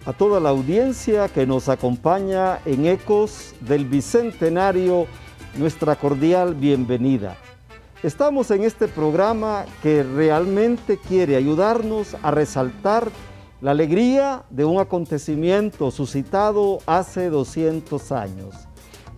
A toda la audiencia que nos acompaña en Ecos del Bicentenario, nuestra cordial bienvenida. Estamos en este programa que realmente quiere ayudarnos a resaltar la alegría de un acontecimiento suscitado hace 200 años.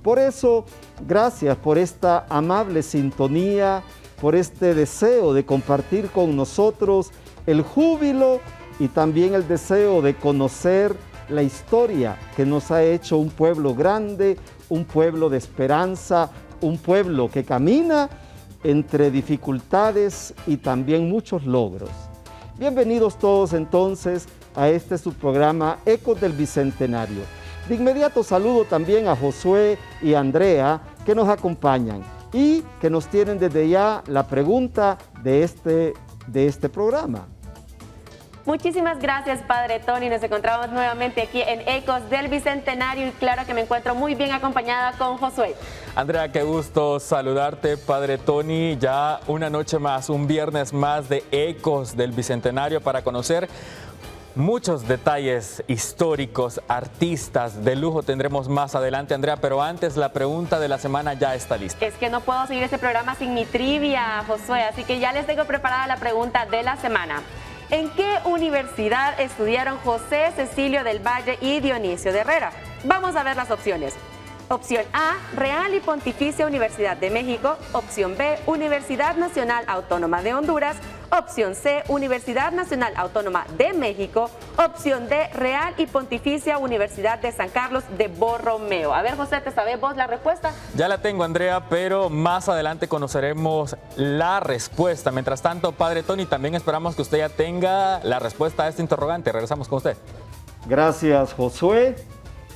Por eso, gracias por esta amable sintonía, por este deseo de compartir con nosotros el júbilo y también el deseo de conocer la historia que nos ha hecho un pueblo grande, un pueblo de esperanza, un pueblo que camina entre dificultades y también muchos logros. Bienvenidos todos entonces a este su programa Ecos del Bicentenario. De inmediato saludo también a Josué y Andrea que nos acompañan y que nos tienen desde ya la pregunta de este programa. Muchísimas gracias, Padre Tony. Nos encontramos nuevamente aquí en Ecos del Bicentenario y claro que me encuentro muy bien acompañada con Josué. Andrea, qué gusto saludarte, Padre Tony. Ya una noche más, un viernes más de Ecos del Bicentenario para conocer muchos detalles históricos, artistas de lujo tendremos más adelante, Andrea, pero antes la pregunta de la semana ya está lista. Es que no puedo seguir este programa sin mi trivia, Josué, así que ya les tengo preparada la pregunta de la semana. ¿En qué universidad estudiaron José Cecilio del Valle y Dionisio de Herrera? Vamos a ver las opciones. Opción A, Real y Pontificia Universidad de México. Opción B, Universidad Nacional Autónoma de Honduras. Opción C, Universidad Nacional Autónoma de México. Opción D, Real y Pontificia Universidad de San Carlos de Borromeo. A ver, José, ¿te sabes vos la respuesta? Ya la tengo, Andrea, pero más adelante conoceremos la respuesta. Mientras tanto, Padre Tony, también esperamos que usted ya tenga la respuesta a este interrogante. Regresamos con usted. Gracias, Josué.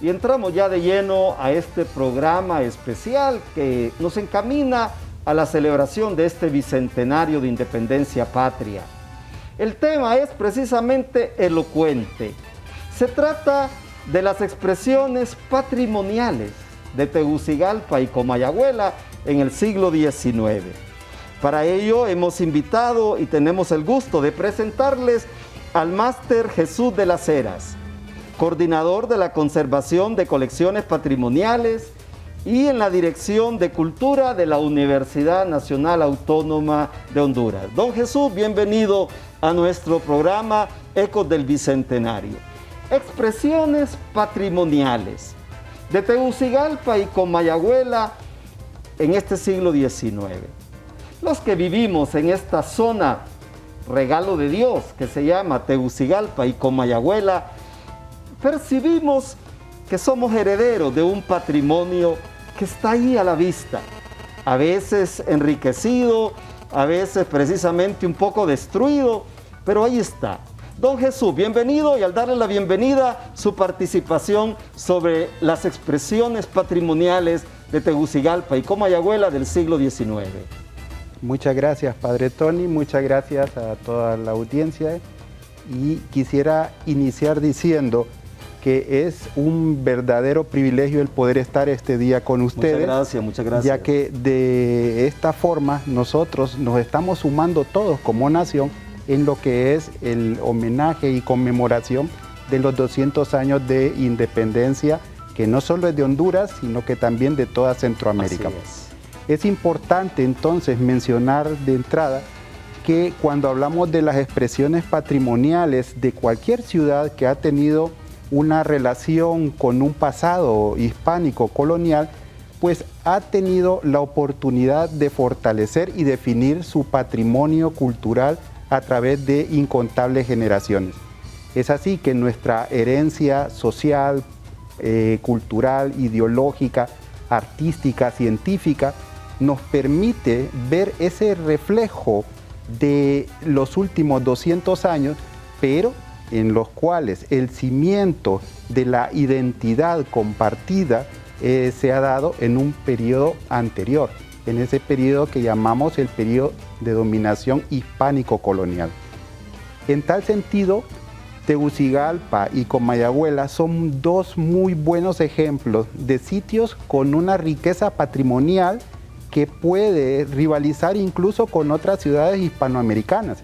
Y entramos ya de lleno a este programa especial que nos encamina a la celebración de este bicentenario de independencia patria. El tema es precisamente elocuente. Se trata de las expresiones patrimoniales de Tegucigalpa y Comayagüela en el siglo XIX. Para ello hemos invitado y tenemos el gusto de presentarles al máster Jesús de las Heras, coordinador de la conservación de colecciones patrimoniales y en la Dirección de Cultura de la Universidad Nacional Autónoma de Honduras. Don Jesús, bienvenido a nuestro programa Ecos del Bicentenario. Expresiones patrimoniales de Tegucigalpa y Comayagüela en este siglo XIX. Los que vivimos en esta zona, regalo de Dios, que se llama Tegucigalpa y Comayagüela, percibimos que somos herederos de un patrimonio que está ahí a la vista, a veces enriquecido, a veces precisamente un poco destruido, pero ahí está. Don Jesús, bienvenido, y al darle la bienvenida, su participación sobre las expresiones patrimoniales de Tegucigalpa y Comayagüela del siglo XIX. Muchas gracias, Padre Tony, muchas gracias a toda la audiencia, y quisiera iniciar diciendo que es un verdadero privilegio el poder estar este día con ustedes. Muchas gracias. Ya que de esta forma nosotros nos estamos sumando todos como nación en lo que es el homenaje y conmemoración de los 200 años de independencia, que no solo es de Honduras, sino que también de toda Centroamérica. Es importante entonces mencionar de entrada que cuando hablamos de las expresiones patrimoniales de cualquier ciudad que ha tenido una relación con un pasado hispánico colonial, pues ha tenido la oportunidad de fortalecer y definir su patrimonio cultural a través de incontables generaciones. Es así que nuestra herencia social, cultural, ideológica, artística, científica, nos permite ver ese reflejo de los últimos 200 años, pero en los cuales el cimiento de la identidad compartida se ha dado en un periodo anterior. en ese periodo que llamamos el periodo de dominación hispánico-colonial. En tal sentido, Tegucigalpa y Comayagüela son dos muy buenos ejemplos de sitios con una riqueza patrimonial que puede rivalizar incluso con otras ciudades hispanoamericanas.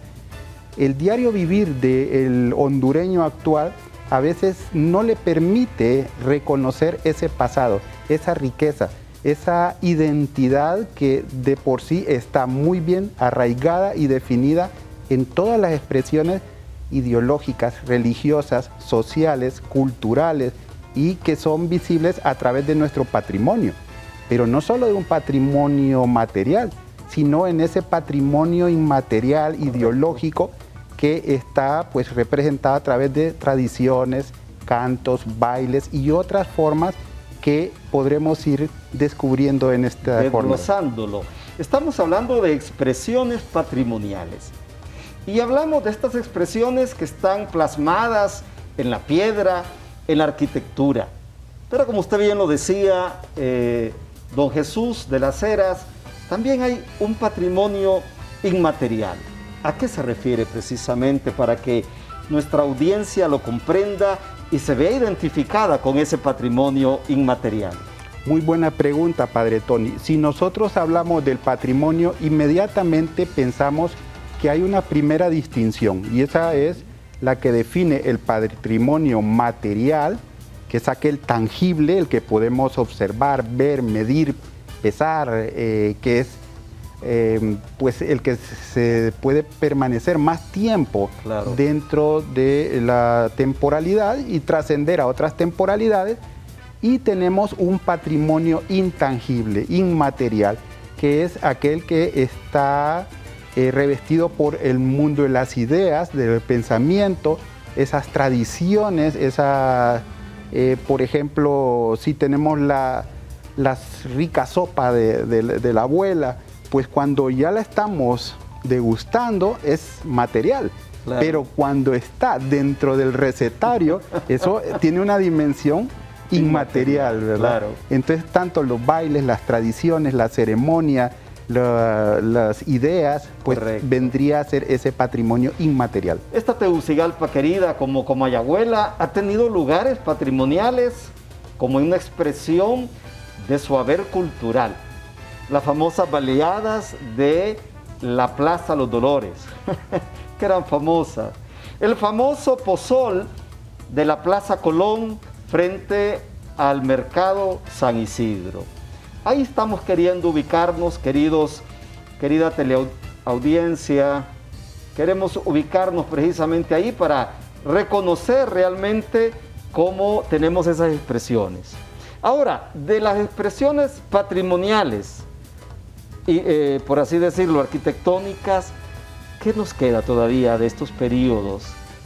El diario vivir del hondureño actual a veces no le permite reconocer ese pasado, esa riqueza, esa identidad que de por sí está muy bien arraigada y definida en todas las expresiones ideológicas, religiosas, sociales, culturales y que son visibles a través de nuestro patrimonio. Pero no solo de un patrimonio material, sino en ese patrimonio inmaterial, ideológico, que está pues representada a través de tradiciones, cantos, bailes y otras formas que podremos ir descubriendo en esta jornada. Desglosándolo. Estamos hablando de expresiones patrimoniales y hablamos de estas expresiones que están plasmadas en la piedra, en la arquitectura. Pero como usted bien lo decía, don Jesús de las Heras, también hay un patrimonio inmaterial. ¿A qué se refiere precisamente para que nuestra audiencia lo comprenda y se vea identificada con ese patrimonio inmaterial? Muy buena pregunta, Padre Tony. Si nosotros hablamos del patrimonio, inmediatamente pensamos que hay una primera distinción y esa es la que define el patrimonio material, que es aquel tangible, el que podemos observar, ver, medir, pesar, que es pues el que se puede permanecer más tiempo dentro de la temporalidad y trascender a otras temporalidades. Y tenemos un patrimonio intangible, inmaterial, que es aquel que está revestido por el mundo de las ideas, del pensamiento, esas tradiciones, por ejemplo, si tenemos la rica sopa de la abuela, pues cuando ya la estamos degustando es material, pero cuando está dentro del recetario, eso tiene una dimensión inmaterial, ¿verdad? Claro. Entonces, tanto los bailes, las tradiciones, la ceremonia, las ideas, pues vendría a ser ese patrimonio inmaterial. Esta Tegucigalpa querida, como Comayagüela, ha tenido lugares patrimoniales como una expresión de su haber cultural. Las famosas baleadas de la Plaza Los Dolores, que eran famosas. El famoso pozol de la Plaza Colón frente al Mercado San Isidro. Ahí estamos queriendo ubicarnos, querida teleaudiencia. Queremos ubicarnos precisamente ahí para reconocer realmente cómo tenemos esas expresiones. Ahora, de las expresiones patrimoniales, y por así decirlo, arquitectónicas, ¿qué nos queda todavía de estos periodos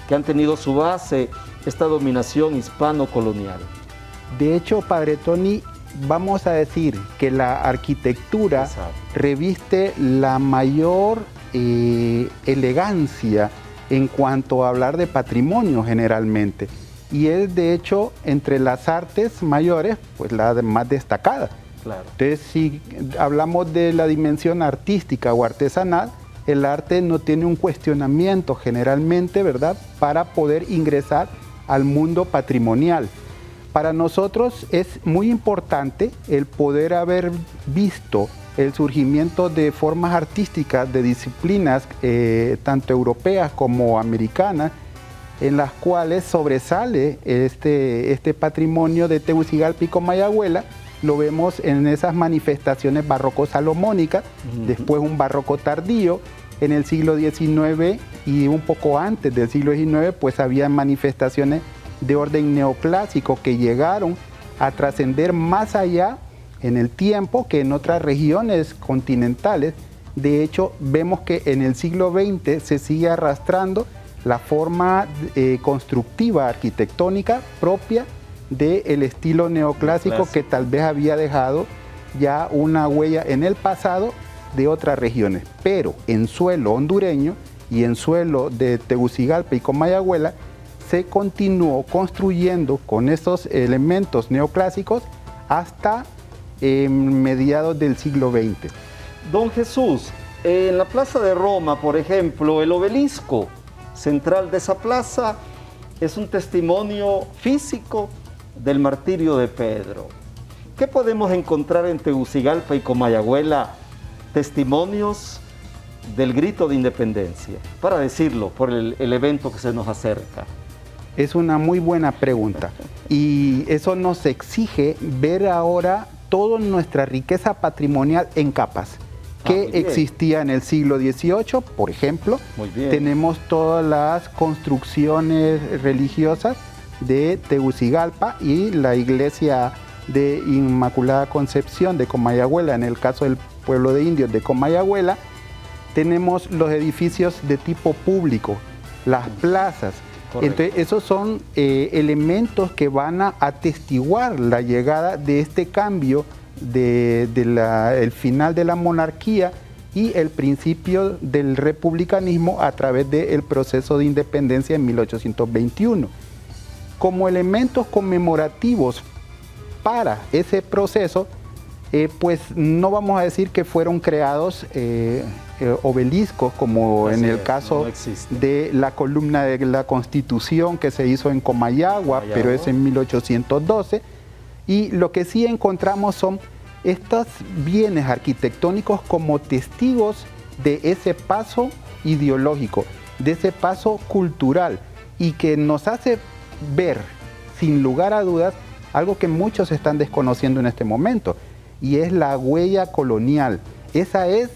que han tenido su base esta dominación hispano-colonial? De hecho, Padre Tony, vamos a decir que la arquitectura reviste la mayor elegancia en cuanto a hablar de patrimonio generalmente. Y es de hecho entre las artes mayores, pues la más destacada. Claro. Entonces, si hablamos de la dimensión artística o artesanal, el arte no tiene un cuestionamiento generalmente, ¿verdad?, para poder ingresar al mundo patrimonial. Para nosotros es muy importante el poder haber visto el surgimiento de formas artísticas, de disciplinas tanto europeas como americanas, en las cuales sobresale este patrimonio de Tegucigalpa y Comayagüela. Lo vemos en esas manifestaciones barroco-salomónicas, después un barroco tardío. En el siglo XIX y un poco antes del siglo XIX, pues había manifestaciones de orden neoclásico que llegaron a trascender más allá en el tiempo que en otras regiones continentales. De hecho, vemos que en el siglo XX se sigue arrastrando la forma constructiva arquitectónica propia del estilo neoclásico que tal vez había dejado ya una huella en el pasado de otras regiones, pero en suelo hondureño y en suelo de Tegucigalpa y Comayagüela se continuó construyendo con esos elementos neoclásicos hasta en mediados del siglo XX. Don Jesús, en la Plaza de Roma, por ejemplo, el obelisco central de esa plaza es un testimonio físico del martirio de Pedro. ¿Qué podemos encontrar en Tegucigalpa y Comayagüela? Testimonios del grito de independencia, para decirlo, por el evento que se nos acerca. Es una muy buena pregunta y eso nos exige ver ahora toda nuestra riqueza patrimonial en capas que existía en el siglo XVIII, por ejemplo. Muy bien. Tenemos todas las construcciones religiosas de Tegucigalpa y la iglesia de Inmaculada Concepción de Comayagüela, en el caso del pueblo de indios de Comayagüela. Tenemos los edificios de tipo público, las plazas. Correcto. Entonces, esos son elementos que van a atestiguar la llegada de este cambio el final de la monarquía y el principio del republicanismo a través del proceso de independencia en 1821. Como elementos conmemorativos para ese proceso, pues no vamos a decir que fueron creados obeliscos como Así en el es, caso no existe. de la columna de la Constitución que se hizo en Comayagua, pero es en 1812. Y lo que sí encontramos son estos bienes arquitectónicos como testigos de ese paso ideológico, de ese paso cultural, y que nos hace ver, sin lugar a dudas, algo que muchos están desconociendo en este momento, y es la huella colonial. Esa es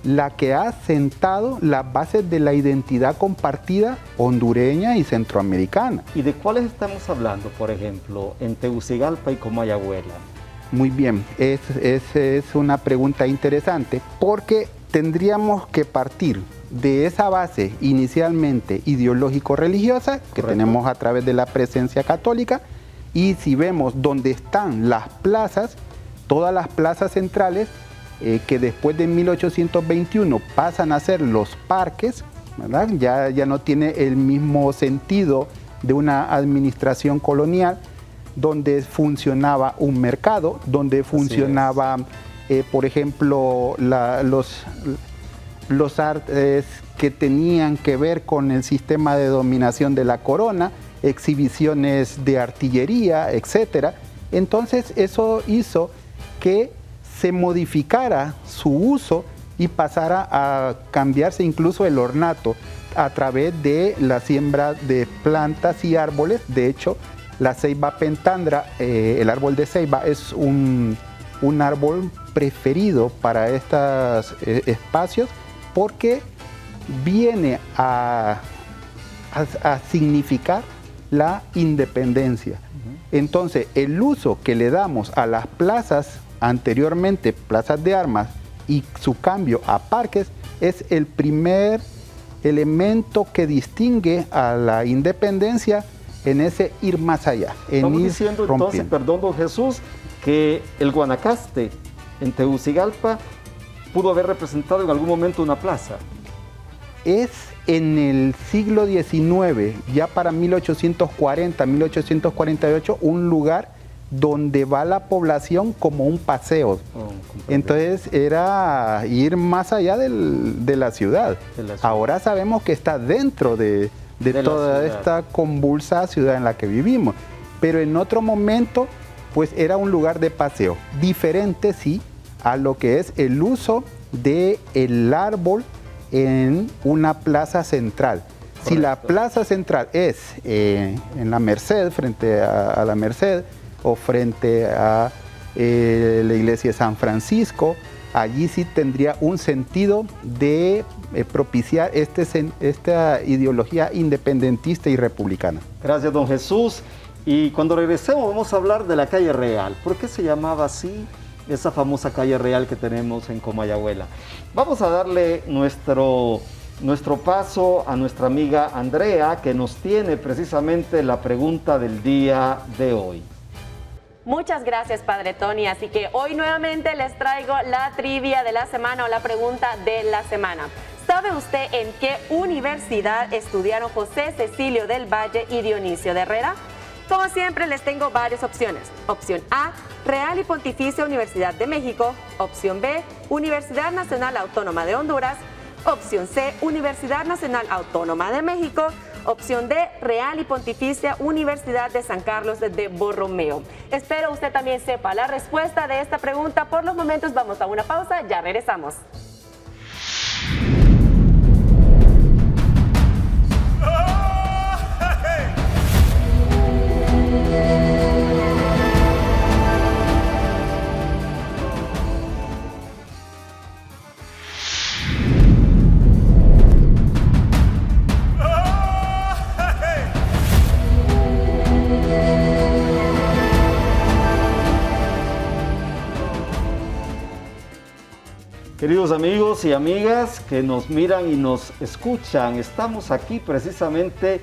la que ha sentado las bases de la identidad compartida hondureña y centroamericana. ¿Y de cuáles estamos hablando, por ejemplo, en Tegucigalpa y Comayagüela? Muy bien, esa es una pregunta interesante porque tendríamos que partir de esa base inicialmente ideológico-religiosa que Correcto. tenemos a través de la presencia católica, y si vemos dónde están las plazas, todas las plazas centrales que después de 1821 pasan a ser los parques, ¿verdad? Ya no tiene el mismo sentido de una administración colonial, donde funcionaba un mercado, donde funcionaba, por ejemplo, los artes que tenían que ver con el sistema de dominación de la corona, exhibiciones de artillería, etc. Entonces eso hizo que se modificara su uso y pasara a cambiarse incluso el ornato a través de la siembra de plantas y árboles. De hecho, la ceiba pentandra, el árbol de ceiba, es un árbol preferido para estos espacios porque viene a significar la independencia. Entonces, el uso que le damos a las plazas anteriormente, plazas de armas, y su cambio a parques, es el primer elemento que distingue a la independencia en ese ir más allá, en Estamos ir diciendo rompiendo. entonces, perdón, don Jesús, que el Guanacaste en Tegucigalpa pudo haber representado en algún momento una plaza. Es en el siglo XIX, ya para 1840, 1848, un lugar donde va la población como un paseo. Entonces era ir más allá de la ciudad. Ahora sabemos que está dentro de toda esta convulsa ciudad en la que vivimos. Pero en otro momento, pues era un lugar de paseo. Diferente, sí, a lo que es el uso del árbol en una plaza central. Correcto. Si la plaza central es en la Merced, frente a la Merced, o frente a la iglesia de San Francisco, allí sí tendría un sentido de propiciar esta ideología independentista y republicana. Gracias, don Jesús. Y cuando regresemos vamos a hablar de la calle Real. ¿Por qué se llamaba así esa famosa calle Real que tenemos en Comayagüela? Vamos a darle nuestro paso a nuestra amiga Andrea, que nos tiene precisamente la pregunta del día de hoy. Muchas gracias, Padre Tony. Así que hoy nuevamente les traigo la trivia de la semana o la pregunta de la semana. ¿Sabe usted en qué universidad estudiaron José Cecilio del Valle y Dionisio de Herrera? Como siempre, les tengo varias opciones. Opción A, Real y Pontificia Universidad de México. Opción B, Universidad Nacional Autónoma de Honduras. Opción C, Universidad Nacional Autónoma de México. Opción D, Real y Pontificia Universidad de San Carlos de Borromeo. Espero usted también sepa la respuesta de esta pregunta. Por los momentos vamos a una pausa, ya regresamos. Queridos amigos y amigas que nos miran y nos escuchan, estamos aquí precisamente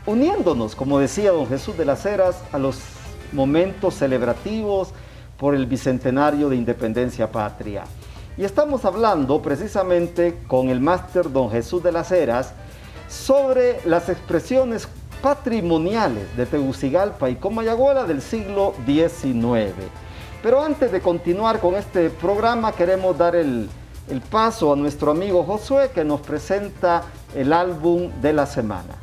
uniéndonos, como decía don Jesús de las Heras, a los momentos celebrativos por el Bicentenario de Independencia Patria. Y estamos hablando precisamente con el máster don Jesús de las Heras sobre las expresiones patrimoniales de Tegucigalpa y Comayagüela del siglo XIX. Pero antes de continuar con este programa, queremos dar el paso a nuestro amigo Josué, que nos presenta el álbum de la semana.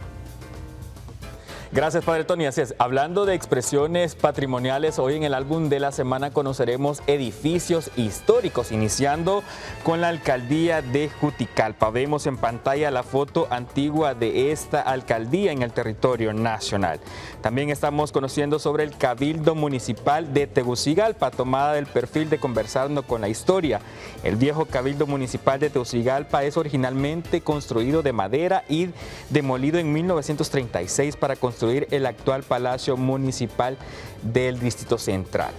Gracias, Padre Tony. Así es. Hablando de expresiones patrimoniales, hoy en el álbum de la semana conoceremos edificios históricos, iniciando con la alcaldía de Juticalpa. Vemos en pantalla la foto antigua de esta alcaldía en el territorio nacional. También estamos conociendo sobre el Cabildo Municipal de Tegucigalpa, tomada del perfil de Conversando con la Historia. El viejo Cabildo Municipal de Tegucigalpa es originalmente construido de madera y demolido en 1936 para construir el actual Palacio Municipal del Distrito Central.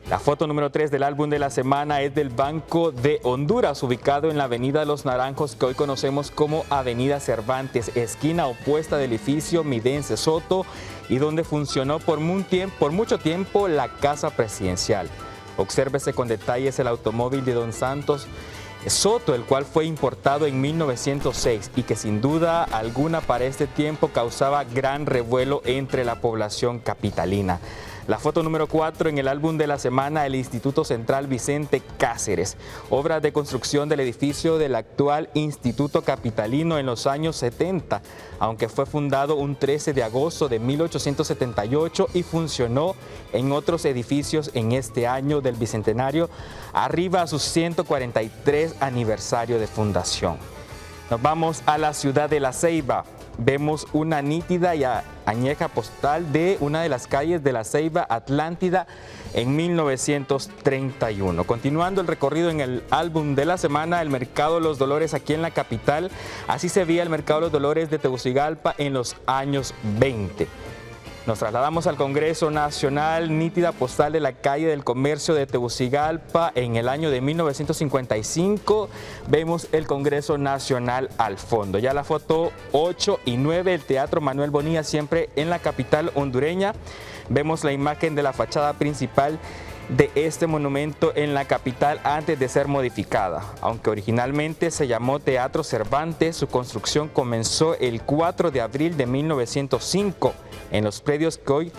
La foto número 3 del álbum de la semana es del Banco de Honduras, ubicado en la Avenida Los Naranjos, que hoy conocemos como Avenida Cervantes, esquina opuesta del edificio Midense Soto, y donde funcionó por mucho tiempo la Casa Presidencial. Obsérvese con detalles el automóvil de don Santos Soto, el cual fue importado en 1906 y que sin duda alguna para este tiempo causaba gran revuelo entre la población capitalina. La foto número 4 en el álbum de la semana, el Instituto Central Vicente Cáceres, obra de construcción del edificio del actual Instituto Capitalino en los años 70, aunque fue fundado un 13 de agosto de 1878 y funcionó en otros edificios en este año del Bicentenario, arriba a su 143 aniversario de fundación. Nos vamos a la ciudad de La Ceiba. Vemos una nítida y añeja postal de una de las calles de La Ceiba, Atlántida, en 1931. Continuando el recorrido en el álbum de la semana, el Mercado Los Dolores aquí en la capital. Así se veía el Mercado Los Dolores de Tegucigalpa en los años 20. Nos trasladamos al Congreso Nacional, nítida postal de la calle del Comercio de Tegucigalpa en el año de 1955. Vemos el Congreso Nacional al fondo. Ya la foto 8 y 9, el Teatro Manuel Bonilla, siempre en la capital hondureña. Vemos la imagen de la fachada principal de este monumento en la capital antes de ser modificada. Aunque originalmente se llamó Teatro Cervantes, su construcción comenzó el 4 de abril de 1905 en los predios que hoy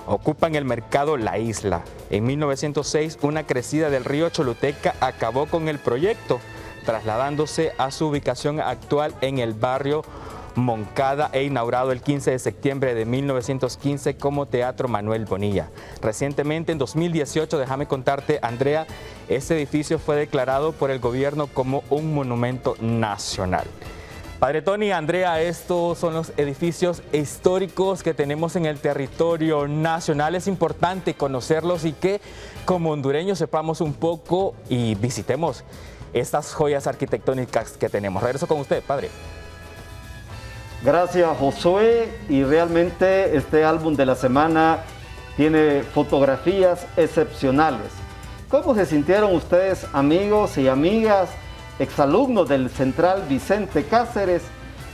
ocupan el mercado La Isla. En 1906, una crecida del río Choluteca acabó con el proyecto, trasladándose a su ubicación actual en el barrio Moncada e inaugurado el 15 de septiembre de 1915 como Teatro Manuel Bonilla. Recientemente, en 2018, déjame contarte, Andrea, este edificio fue declarado por el gobierno como un monumento nacional. Padre Tony, Andrea, estos son los edificios históricos que tenemos en el territorio nacional. Es importante conocerlos y que como hondureños sepamos un poco y visitemos estas joyas arquitectónicas que tenemos. Regreso con usted, padre. Gracias, Josué, y realmente este álbum de la semana tiene fotografías excepcionales. ¿Cómo se sintieron ustedes, amigos y amigas, exalumnos del Central Vicente Cáceres,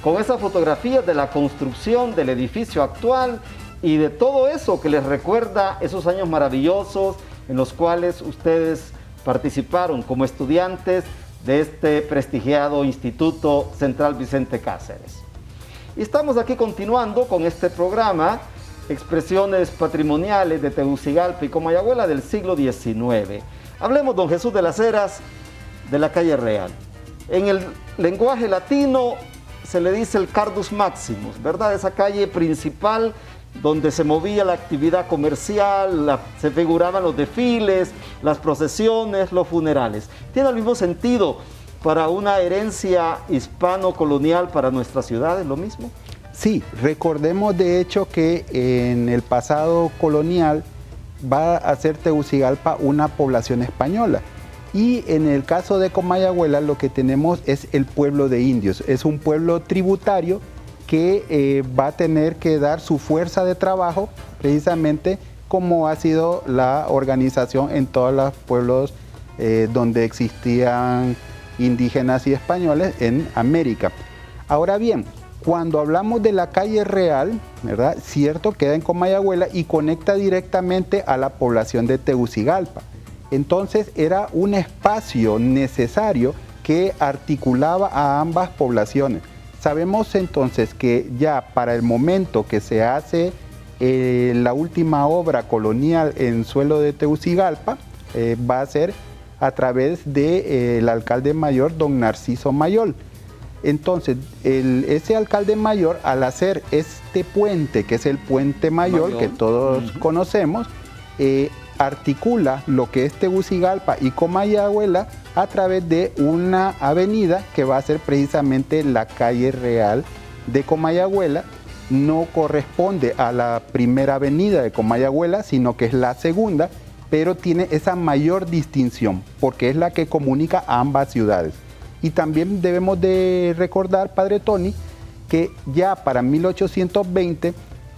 con esas fotografías de la construcción del edificio actual y de todo eso que les recuerda esos años maravillosos en los cuales ustedes participaron como estudiantes de este prestigiado Instituto Central Vicente Cáceres? Y estamos aquí continuando con este programa expresiones patrimoniales de Tegucigalpa y Comayagüela del siglo XIX. Hablemos, don Jesús de las Heras, de la calle Real. En el lenguaje latino se le dice el Cardus Maximus, ¿verdad? Esa calle principal donde se movía la actividad comercial, se figuraban los desfiles, las procesiones, los funerales. ¿Tiene el mismo sentido para una herencia hispano-colonial para nuestras ciudades, lo mismo? Sí, recordemos de hecho que en el pasado colonial va a ser Tegucigalpa una población española. Y en el caso de Comayagüela lo que tenemos es el pueblo de indios. Es un pueblo tributario que va a tener que dar su fuerza de trabajo precisamente como ha sido la organización en todos los pueblos donde existían indígenas y españoles en América. Ahora bien, cuando hablamos de la calle Real, ¿verdad? Cierto, queda en Comayagüela y conecta directamente a la población de Tegucigalpa. Entonces era un espacio necesario que articulaba a ambas poblaciones. Sabemos entonces que ya para el momento que se hace la última obra colonial en suelo de Tegucigalpa, va a ser a través del alcalde mayor, don Narciso Mayol. Entonces, ese alcalde mayor, al hacer este puente, que es el puente Mayol, que todos conocemos, articula lo que es Tegucigalpa y Comayagüela a través de una avenida que va a ser precisamente la calle Real de Comayagüela. No corresponde a la primera avenida de Comayagüela, sino que es la segunda, pero tiene esa mayor distinción porque es la que comunica a ambas ciudades. Y también debemos de recordar, padre Tony, que ya para 1820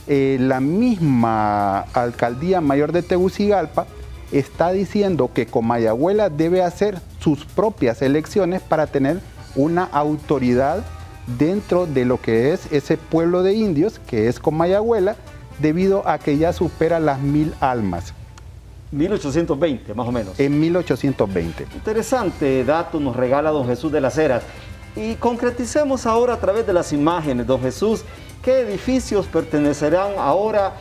la misma alcaldía mayor de Tegucigalpa está diciendo que Comayagüela debe hacer sus propias elecciones para tener una autoridad dentro de lo que es ese pueblo de indios, que es Comayagüela, debido a que ya supera las 1000 almas. 1820, más o menos. En 1820. Interesante dato nos regala don Jesús de las Heras. Y concreticemos ahora a través de las imágenes, don Jesús, ¿qué edificios pertenecerán ahora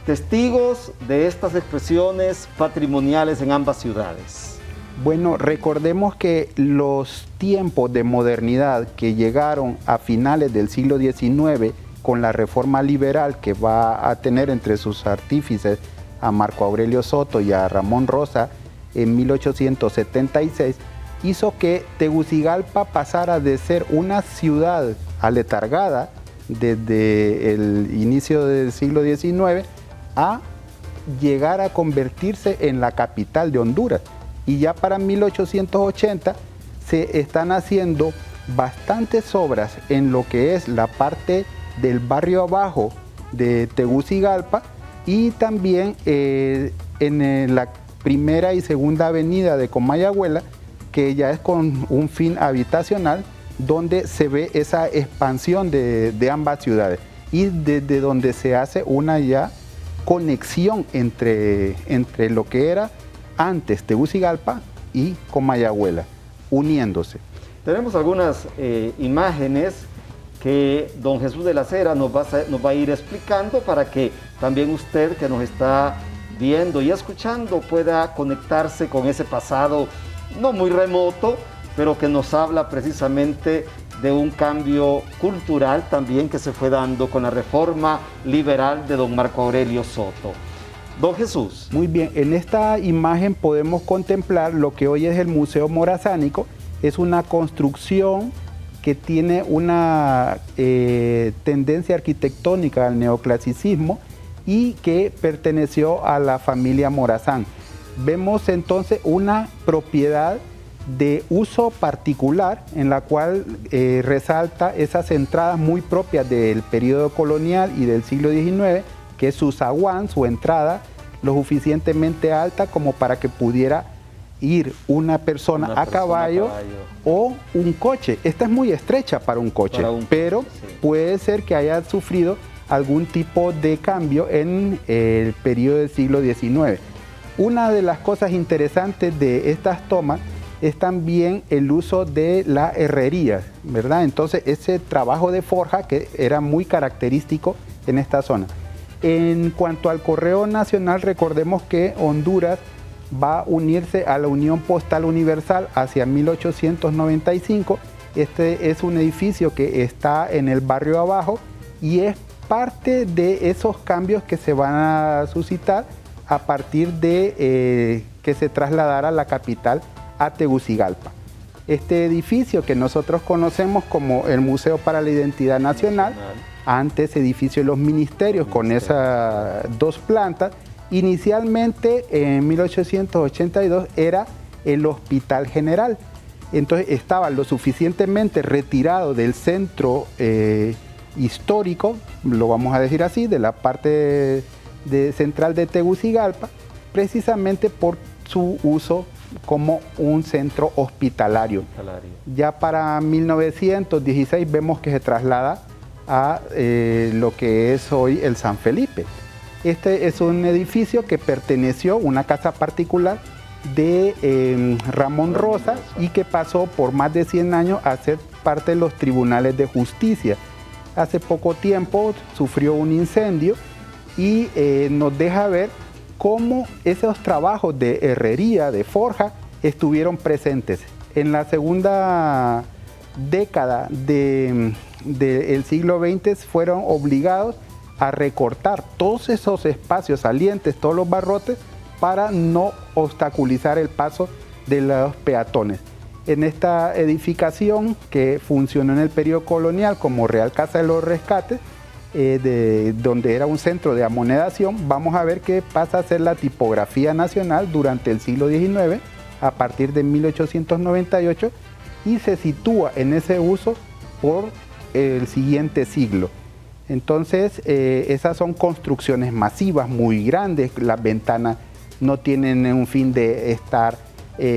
testigos de estas expresiones patrimoniales en ambas ciudades? Bueno, recordemos que los tiempos de modernidad que llegaron a finales del siglo XIX con la reforma liberal que va a tener entre sus artífices a Marco Aurelio Soto y a Ramón Rosa en 1876, hizo que Tegucigalpa pasara de ser una ciudad aletargada desde el inicio del siglo XIX a llegar a convertirse en la capital de Honduras. Y ya para 1880 se están haciendo bastantes obras en lo que es la parte del barrio abajo de Tegucigalpa y también en la primera y segunda avenida de Comayagüela, que ya es con un fin habitacional, donde se ve esa expansión de ambas ciudades y desde donde se hace una ya conexión entre lo que era antes Tegucigalpa y Comayagüela, uniéndose. Tenemos algunas imágenes que don Jesús de las Heras nos va a ir explicando para que también usted que nos está viendo y escuchando pueda conectarse con ese pasado no muy remoto, pero que nos habla precisamente de un cambio cultural también que se fue dando con la reforma liberal de don Marco Aurelio Soto. Don Jesús. Muy bien, en esta imagen podemos contemplar lo que hoy es el Museo Morazánico. Es una construcción que tiene una tendencia arquitectónica al neoclasicismo y que perteneció a la familia Morazán. Vemos entonces una propiedad de uso particular en la cual resalta esas entradas muy propias del periodo colonial y del siglo XIX, que es su zaguán, su entrada, lo suficientemente alta como para que pudiera ir una persona a caballo o un coche. Esta es muy estrecha para un coche, pero sí, puede ser que haya sufrido algún tipo de cambio en el periodo del siglo XIX. Una de las cosas interesantes de estas tomas es también el uso de la herrería, ¿verdad? Entonces ese trabajo de forja que era muy característico en esta zona. En cuanto al correo nacional, recordemos que Honduras va a unirse a la Unión Postal Universal hacia 1895. Este es un edificio que está en el barrio abajo y es parte de esos cambios que se van a suscitar a partir de que se trasladara la capital a Tegucigalpa. Este edificio que nosotros conocemos como el Museo para la Identidad Nacional, antes edificio de los ministerios con esas 2 plantas, inicialmente en 1882 era el Hospital General. Entonces estaba lo suficientemente retirado del centro histórico, lo vamos a decir así, de la parte central de Tegucigalpa, precisamente por su uso como un centro hospitalario. Ya para 1916 vemos que se traslada a lo que es hoy el San Felipe. Este es un edificio que perteneció, una casa particular de Ramón Rosa, y que pasó por más de 100 años a ser parte de los tribunales de justicia. Hace poco tiempo sufrió un incendio y nos deja ver cómo esos trabajos de herrería, de forja, estuvieron presentes. En la segunda década del siglo XX fueron obligados a recortar todos esos espacios salientes, todos los barrotes, para no obstaculizar el paso de los peatones. En esta edificación, que funcionó en el periodo colonial como Real Casa de los Rescates, donde era un centro de amonedación, vamos a ver que pasa a ser la tipografía nacional durante el siglo XIX, a partir de 1898, y se sitúa en ese uso por el siguiente siglo. Entonces, esas son construcciones masivas, muy grandes. Las ventanas no tienen un fin de estar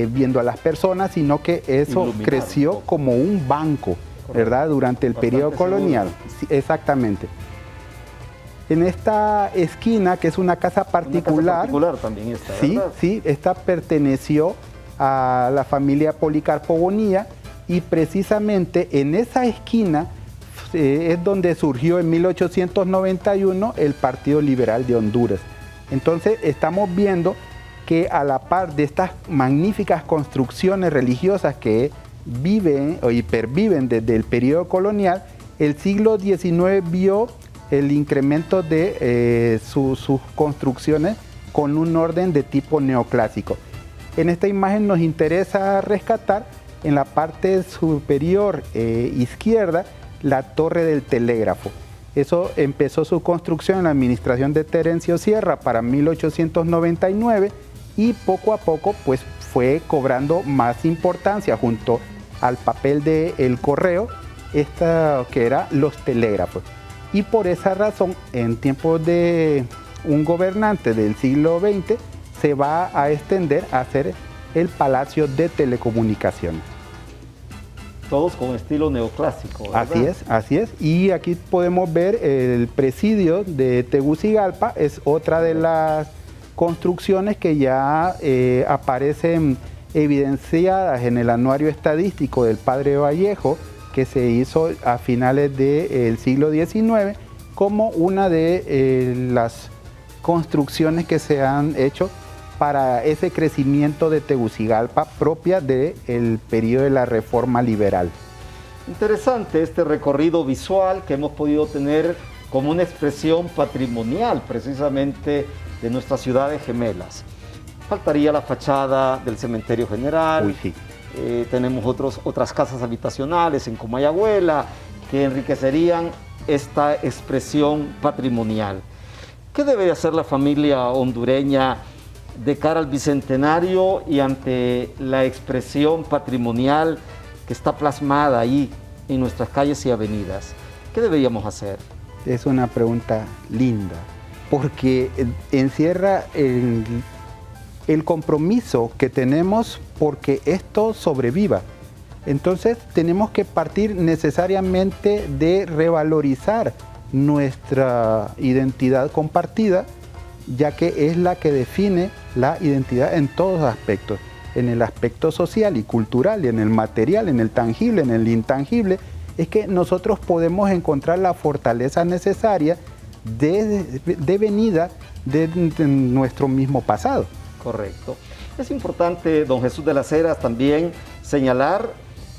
viendo a las personas, sino que eso creció como un banco, ¿verdad? Durante el periodo colonial. Sí, exactamente. En esta esquina, que es una casa particular, también está, sí, ¿verdad? sí, esta perteneció a la familia Policarpo Bonilla, y precisamente en esa esquina es donde surgió en 1891 el Partido Liberal de Honduras. Entonces estamos viendo que a la par de estas magníficas construcciones religiosas que viven o hiperviven desde el periodo colonial, el siglo XIX vio el incremento de sus construcciones con un orden de tipo neoclásico. En esta imagen nos interesa rescatar en la parte superior izquierda la Torre del Telégrafo. Eso empezó su construcción en la administración de Terencio Sierra para 1899 y poco a poco pues fue cobrando más importancia junto al papel del correo, que era los telégrafos. Y por esa razón, en tiempos de un gobernante del siglo XX, se va a extender a ser el Palacio de Telecomunicaciones. Todos con estilo neoclásico, ¿verdad? Así es. Y aquí podemos ver el presidio de Tegucigalpa, es otra de las construcciones que ya aparecen evidenciadas en el anuario estadístico del Padre Vallejo, que se hizo a finales del siglo XIX, como una de las construcciones que se han hecho para ese crecimiento de Tegucigalpa propia del periodo de la Reforma Liberal. Interesante este recorrido visual que hemos podido tener como una expresión patrimonial precisamente de nuestras ciudades gemelas. Faltaría la fachada del Cementerio General. Uy, sí. Tenemos otras casas habitacionales en Comayagüela que enriquecerían esta expresión patrimonial. ¿Qué debe hacer la familia hondureña de cara al bicentenario y ante la expresión patrimonial que está plasmada ahí en nuestras calles y avenidas? ¿Qué deberíamos hacer? Es una pregunta linda, porque encierra el compromiso que tenemos porque esto sobreviva. Entonces tenemos que partir necesariamente de revalorizar nuestra identidad compartida, ya que es la que define la identidad en todos los aspectos, en el aspecto social y cultural, y en el material, en el tangible, en el intangible. Es que nosotros podemos encontrar la fortaleza necesaria devenida de nuestro mismo pasado. Correcto. Es importante, don Jesús de las Heras, también señalar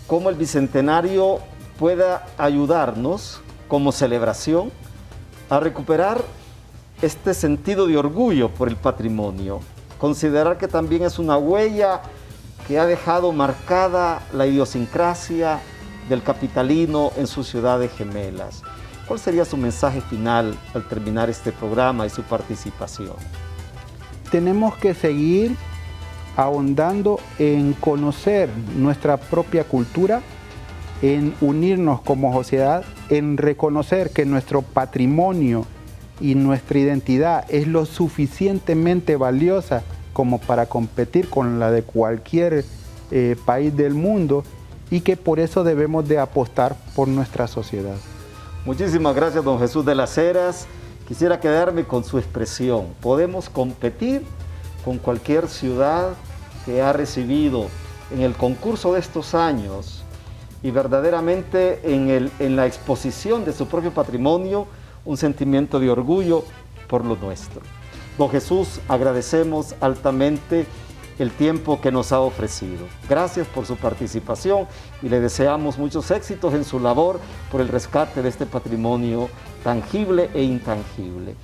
cómo el Bicentenario pueda ayudarnos como celebración a recuperar este sentido de orgullo por el patrimonio. Considerar que también es una huella que ha dejado marcada la idiosincrasia del capitalino en sus ciudades gemelas. ¿Cuál sería su mensaje final al terminar este programa y su participación? Tenemos que seguir ahondando en conocer nuestra propia cultura, en unirnos como sociedad, en reconocer que nuestro patrimonio y nuestra identidad es lo suficientemente valiosa como para competir con la de cualquier país del mundo, y que por eso debemos de apostar por nuestra sociedad. Muchísimas gracias, don Jesús de las Heras. Quisiera quedarme con su expresión. Podemos competir con cualquier ciudad que ha recibido en el concurso de estos años y verdaderamente en la exposición de su propio patrimonio un sentimiento de orgullo por lo nuestro. Don Jesús, agradecemos altamente el tiempo que nos ha ofrecido. Gracias por su participación y le deseamos muchos éxitos en su labor por el rescate de este patrimonio tangible e intangible.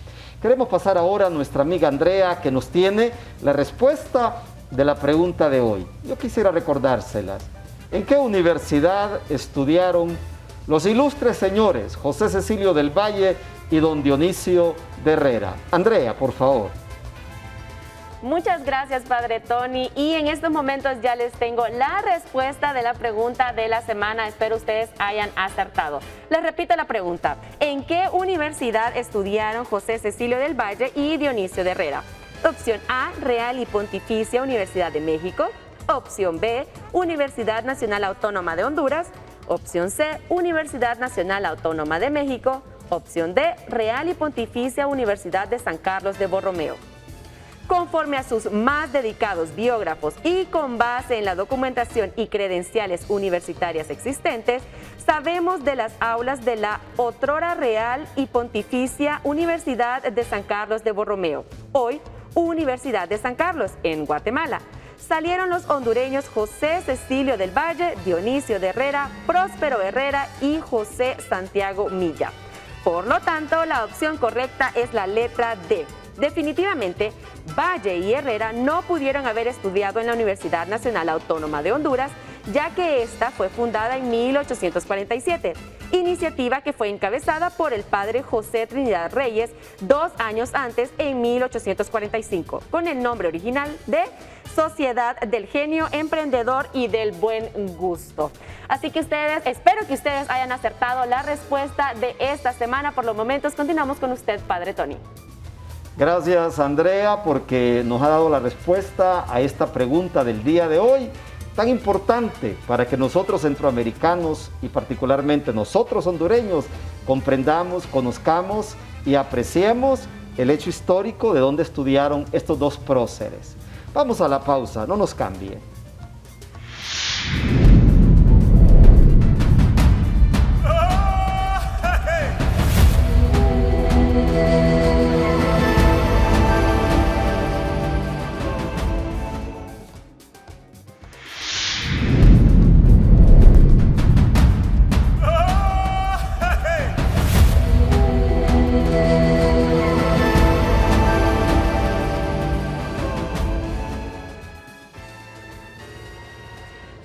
Queremos pasar ahora a nuestra amiga Andrea, que nos tiene la respuesta de la pregunta de hoy. Yo quisiera recordárselas. ¿En qué universidad estudiaron los ilustres señores José Cecilio del Valle y don Dionisio de Herrera? Andrea, por favor. Muchas gracias, Padre Tony. Y en estos momentos ya les tengo la respuesta de la pregunta de la semana. Espero ustedes hayan acertado. Les repito la pregunta. ¿En qué universidad estudiaron José Cecilio del Valle y Dionisio de Herrera? Opción A, Real y Pontificia Universidad de México. Opción B, Universidad Nacional Autónoma de Honduras. Opción C, Universidad Nacional Autónoma de México. Opción D, Real y Pontificia Universidad de San Carlos de Borromeo. Conforme a sus más dedicados biógrafos y con base en la documentación y credenciales universitarias existentes, sabemos de las aulas de la otrora Real y Pontificia Universidad de San Carlos de Borromeo, hoy Universidad de San Carlos, en Guatemala. Salieron los hondureños José Cecilio del Valle, Dionisio de Herrera, Próspero Herrera y José Santiago Milla. Por lo tanto, la opción correcta es la letra D. Definitivamente, Valle y Herrera no pudieron haber estudiado en la Universidad Nacional Autónoma de Honduras, ya que esta fue fundada en 1847, iniciativa que fue encabezada por el padre José Trinidad Reyes 2 años antes, en 1845, con el nombre original de Sociedad del Genio Emprendedor y del Buen Gusto. Así que espero que ustedes hayan acertado la respuesta de esta semana. Por los momentos, continuamos con usted, Padre Tony. Gracias, Andrea, porque nos ha dado la respuesta a esta pregunta del día de hoy, tan importante para que nosotros centroamericanos y particularmente nosotros hondureños comprendamos, conozcamos y apreciemos el hecho histórico de dónde estudiaron estos dos próceres. Vamos a la pausa, no nos cambie.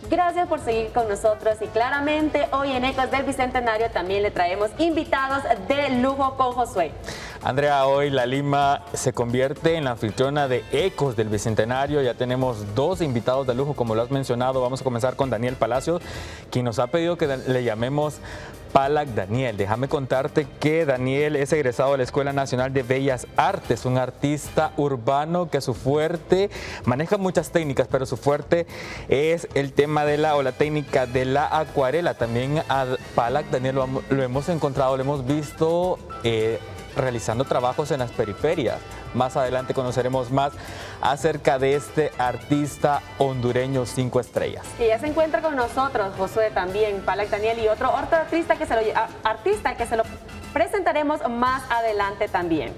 Gracias por seguir con nosotros y claramente hoy en Ecos del Bicentenario también le traemos invitados de lujo con Josué. Andrea, hoy la Lima se convierte en la anfitriona de Ecos del Bicentenario. Ya tenemos 2 invitados de lujo, como lo has mencionado. Vamos a comenzar con Daniel Palacios, quien nos ha pedido que le llamemos Palac Daniel. Déjame contarte que Daniel es egresado de la Escuela Nacional de Bellas Artes, un artista urbano que su fuerte, maneja muchas técnicas, pero su fuerte es el tema de la técnica de la acuarela. También a Palac Daniel lo hemos encontrado, lo hemos visto realizando trabajos en las periferias. Más adelante conoceremos más acerca de este artista hondureño 5 estrellas. Y ya se encuentra con nosotros, Josué, también, Palac Daniel, y otro artista que se lo presentaremos hablaremos más adelante también.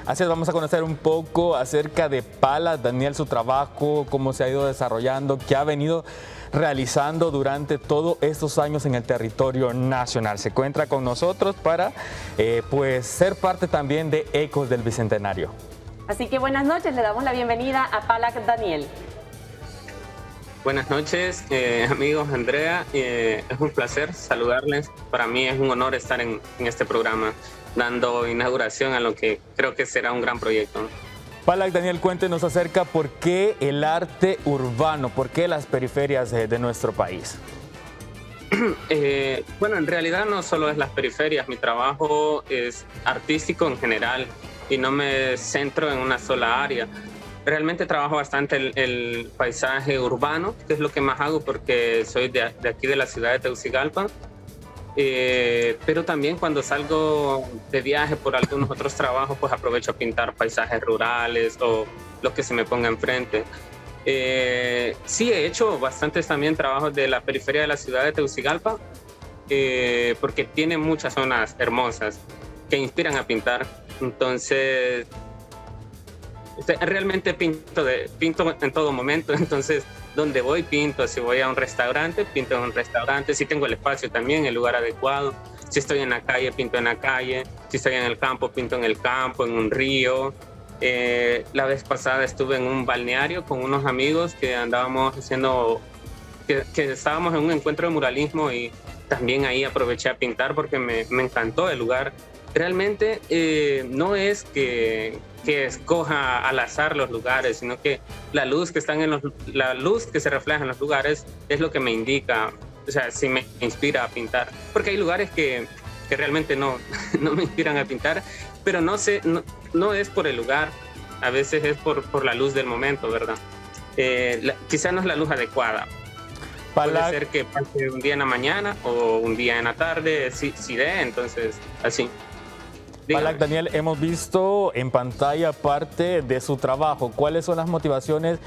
Así es, vamos a conocer un poco acerca de Palak Daniel, su trabajo, cómo se ha ido desarrollando, qué ha venido realizando durante todos estos años en el territorio nacional. Se encuentra con nosotros para pues ser parte también de Ecos del Bicentenario. Así que buenas noches, le damos la bienvenida a Palak Daniel. Buenas noches, amigos, Andrea. Es un placer saludarles. Para mí es un honor estar en este programa, dando inauguración a lo que creo que será un gran proyecto. Palak Daniel, cuéntenos acerca por qué el arte urbano, por qué las periferias de nuestro país. Bueno, en realidad no solo es las periferias, mi trabajo es artístico en general y no me centro en una sola área. Realmente trabajo bastante el paisaje urbano, que es lo que más hago porque soy de aquí de la ciudad de Tegucigalpa. Pero también cuando salgo de viaje por algunos otros trabajos, pues aprovecho a pintar paisajes rurales o lo que se me ponga enfrente. Sí, he hecho bastantes también trabajos de la periferia de la ciudad de Tegucigalpa, porque tiene muchas zonas hermosas que inspiran a pintar. Entonces, realmente pinto en todo momento. Entonces, donde voy pinto. Si voy a un restaurante, pinto en un restaurante. Si tengo el espacio también, el lugar adecuado. Si estoy en la calle, pinto en la calle. Si estoy en el campo, pinto en el campo, en un río. La vez pasada estuve en un balneario con unos amigos que andábamos haciendo, que estábamos en un encuentro de muralismo y también ahí aproveché a pintar porque me encantó el lugar. Realmente no es que escoja al azar los lugares, sino que la luz que se refleja en los lugares es lo que me indica, o sea, si me inspira a pintar. Porque hay lugares que realmente no me inspiran a pintar, pero no es por el lugar, a veces es por la luz del momento, ¿verdad? Quizá no es la luz adecuada. Puede ser que pase un día en la mañana o un día en la tarde, si dé, entonces así. Palak Daniel, hemos visto en pantalla parte de su trabajo. ¿Cuáles son las motivaciones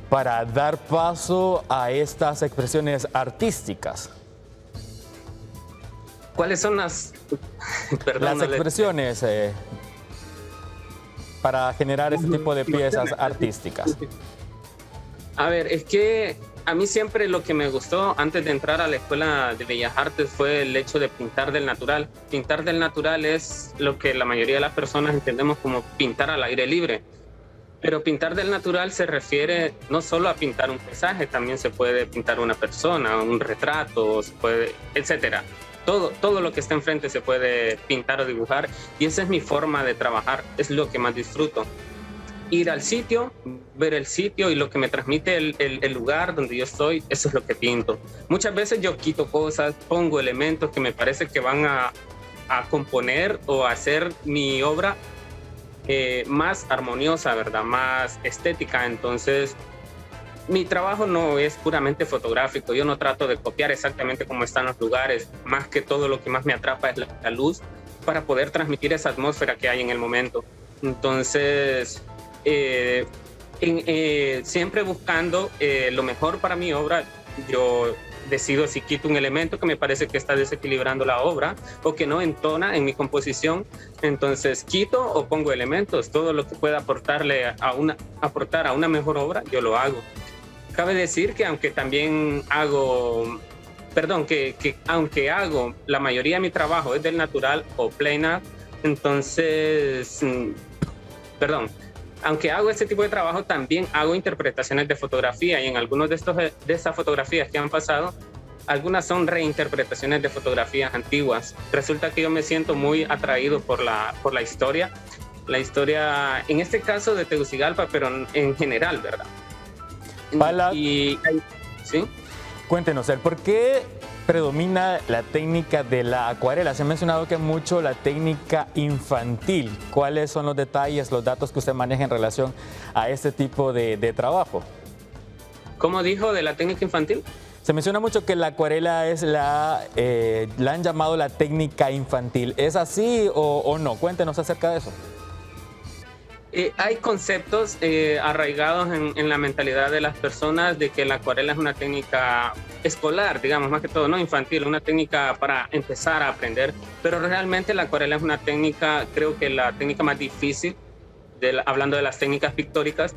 para dar paso a estas expresiones artísticas? ¿Cuáles son las expresiones para generar este tipo de piezas artísticas? A ver, es que a mí siempre lo que me gustó antes de entrar a la Escuela de Bellas Artes fue el hecho de pintar del natural. Pintar del natural es lo que la mayoría de las personas entendemos como pintar al aire libre. Pero pintar del natural se refiere no solo a pintar un paisaje, también se puede pintar una persona, un retrato, etcétera. Todo lo que está enfrente se puede pintar o dibujar y esa es mi forma de trabajar, es lo que más disfruto. Ir al sitio, ver el sitio y lo que me transmite el lugar donde yo estoy, eso es lo que pinto. Muchas veces yo quito cosas, pongo elementos que me parece que van a componer o a hacer mi obra más armoniosa, ¿verdad? Más estética. Entonces, mi trabajo no es puramente fotográfico. Yo no trato de copiar exactamente cómo están los lugares. Más que todo, lo que más me atrapa es la luz para poder transmitir esa atmósfera que hay en el momento. Entonces, siempre buscando lo mejor para mi obra, yo decido si quito un elemento que me parece que está desequilibrando la obra o que no entona en mi composición, entonces quito o pongo elementos. Todo lo que pueda aportar a una mejor obra, yo lo hago. Cabe decir que aunque hago la mayoría de mi trabajo es del natural o plain art, entonces, aunque hago este tipo de trabajo, también hago interpretaciones de fotografía y en algunas de estas fotografías que han pasado, algunas son reinterpretaciones de fotografías antiguas. Resulta que yo me siento muy atraído por la historia, en este caso de Tegucigalpa, pero en general, ¿verdad? Palak, ¿sí? Cuéntenos, ¿por qué predomina la técnica de la acuarela? Se ha mencionado que mucho la técnica infantil. ¿Cuáles son los detalles, los datos que usted maneja en relación a este tipo de trabajo? ¿Cómo dijo de la técnica infantil? Se menciona mucho que la acuarela es la han llamado la técnica infantil. ¿Es así o no? Cuéntenos acerca de eso. Hay conceptos arraigados en la mentalidad de las personas de que la acuarela es una técnica escolar, digamos, más que todo, no infantil, una técnica para empezar a aprender, pero realmente la acuarela es una técnica, creo que la técnica más difícil, hablando de las técnicas pictóricas,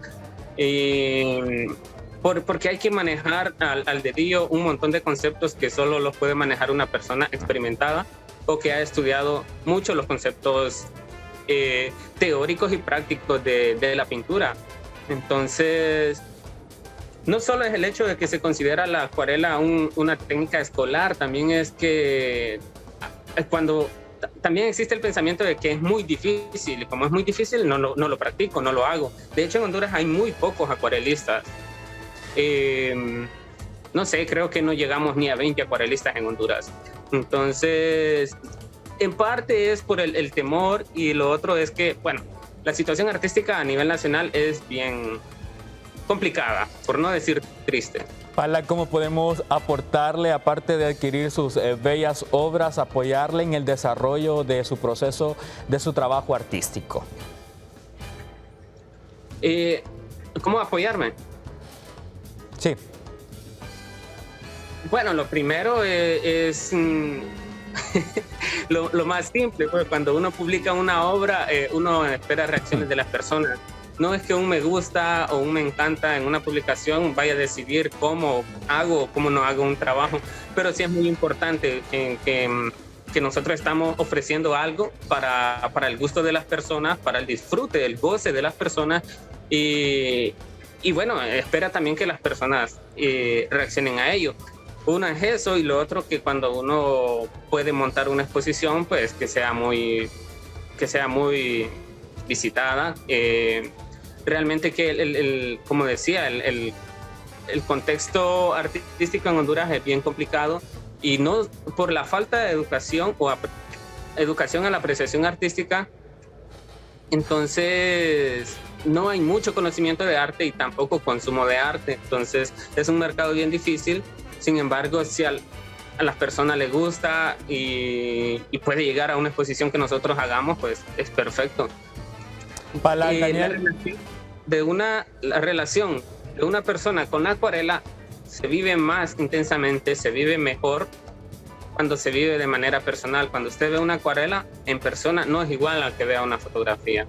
porque hay que manejar al dedillo un montón de conceptos que solo los puede manejar una persona experimentada o que ha estudiado mucho los conceptos teóricos y prácticos de la pintura. Entonces, no solo es el hecho de que se considera la acuarela una técnica escolar, también es que también existe el pensamiento de que es muy difícil, y como es muy difícil no lo practico, no lo hago. De hecho, en Honduras hay muy pocos acuarelistas. No sé, creo que no llegamos ni a 20 acuarelistas en Honduras. Entonces, en parte es por el temor, y lo otro es que, bueno, la situación artística a nivel nacional es bien complicada, por no decir triste. Palac, ¿cómo podemos aportarle, aparte de adquirir sus bellas obras, apoyarle en el desarrollo de su proceso, de su trabajo artístico? ¿Cómo apoyarme? Sí. Bueno, lo primero es lo más simple, pues cuando uno publica una obra, uno espera reacciones de las personas. No es que un me gusta o un me encanta en una publicación vaya a decidir cómo hago o cómo no hago un trabajo, pero sí es muy importante que nosotros estamos ofreciendo algo para el gusto de las personas, para el disfrute, el goce de las personas, y bueno, espera también que las personas reaccionen a ello. Uno es eso, y lo otro que cuando uno puede montar una exposición, pues que sea muy visitada. Realmente que como decía, el contexto artístico en Honduras es bien complicado, y no por la falta de educación o educación a la apreciación artística, entonces no hay mucho conocimiento de arte y tampoco consumo de arte. Entonces es un mercado bien difícil. Sin embargo, si a las personas les gusta y puede llegar a una exposición que nosotros hagamos, pues es perfecto. Palac, Daniel. La relación de una persona con la acuarela se vive más intensamente, se vive mejor cuando se vive de manera personal. Cuando usted ve una acuarela en persona, no es igual al que vea una fotografía.